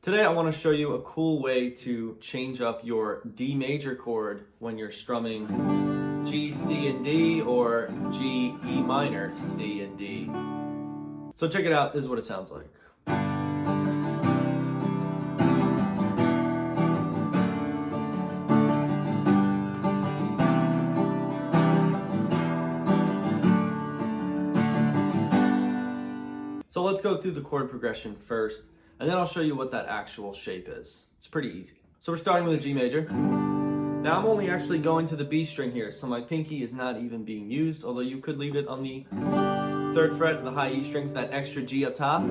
Today I want to show you a cool way to change up your D major chord when you're strumming G, C, and D, or G, E minor, C, and D. So check it out, this is what it sounds like. So let's go through the chord progression first, and then I'll show you what that actual shape is. It's pretty easy. So we're starting with a G major. Now I'm only actually going to the B string here, so my pinky is not even being used, although you could leave it on the 3rd fret of the high E string for that extra G up top.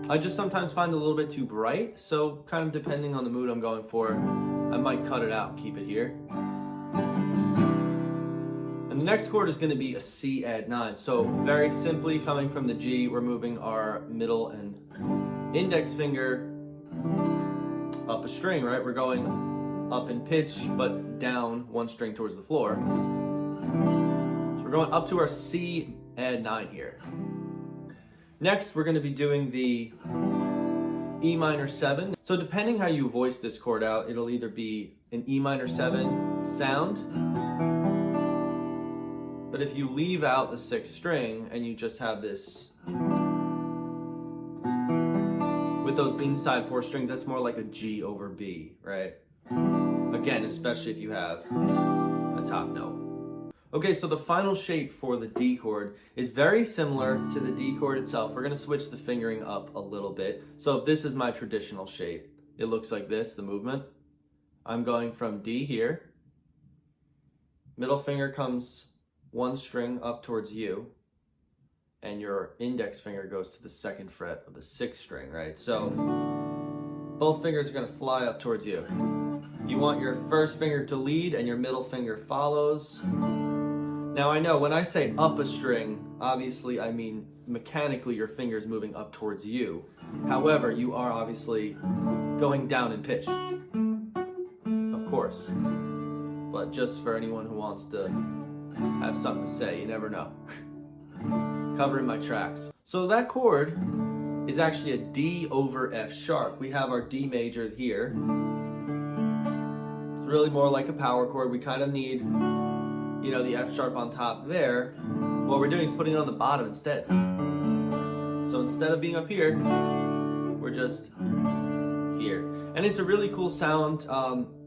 I just sometimes find it a little bit too bright, so kind of depending on the mood I'm going for, I might cut it out, keep it here. And the next chord is going to be a C add 9. So very simply, coming from the G, we're moving our middle and index finger up a string, right? We're going up in pitch, but down one string towards the floor. So we're going up to our C add 9 here. Next, we're going to be doing the E minor 7. So depending how you voice this chord out, it'll either be an E minor 7 sound, but if you leave out the 6th string and you just have this with those inside 4 strings, that's more like a G over B, right? Again, especially if you have a top note. Okay, so the final shape for the D chord is very similar to the D chord itself. We're gonna switch the fingering up a little bit. So if this is my traditional shape, it looks like this, the movement. I'm going from D here. Middle finger comes one string up towards you, and your index finger goes to the 2nd fret of the 6th string, right? So both fingers are gonna fly up towards you. You want your first finger to lead and your middle finger follows. Now I know when I say up a string, obviously I mean mechanically your finger's moving up towards you. However, you are obviously going down in pitch, of course. But just for anyone who wants to have something to say, you never know. Covering my tracks. So that chord is actually a D over F sharp. We have our D major here. It's really more like a power chord. We kind of need, the F sharp on top there. What we're doing is putting it on the bottom instead. So instead of being up here, we're just here. And it's a really cool sound.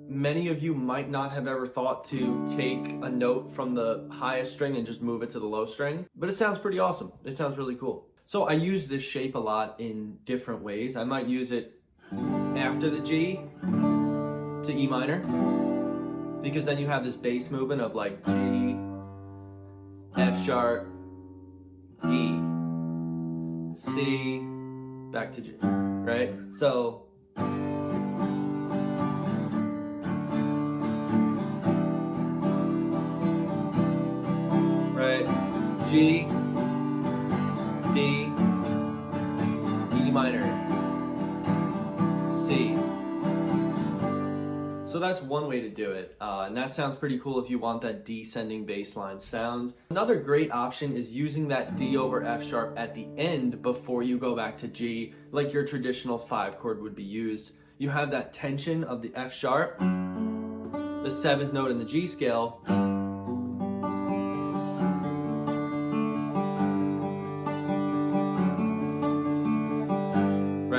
Many of you might not have ever thought to take a note from the highest string and just move it to the low string, but it sounds pretty awesome. It sounds really cool. So I use this shape a lot in different ways. I might use it after the G to E minor, because then you have this bass movement of like G, F sharp, E, C, back to G, right? So G, D, E minor, C. So that's one way to do it, and that sounds pretty cool if you want that descending bass line sound. Another great option is using that D over F sharp at the end before you go back to G, like your traditional 5 chord would be used. You have that tension of the F sharp, the 7th note in the G scale,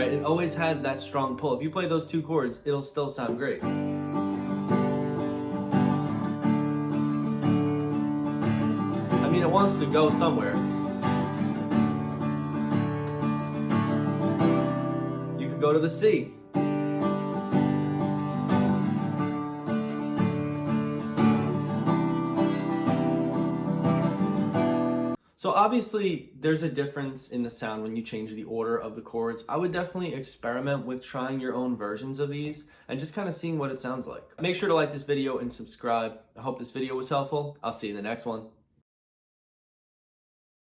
it always has that strong pull. If you play those 2 chords, it'll still sound great. I mean, it wants to go somewhere. You could go to the C. So obviously there's a difference in the sound when you change the order of the chords. I would definitely experiment with trying your own versions of these and just kind of seeing what it sounds like. Make sure to like this video and subscribe. I hope this video was helpful. I'll see you in the next one.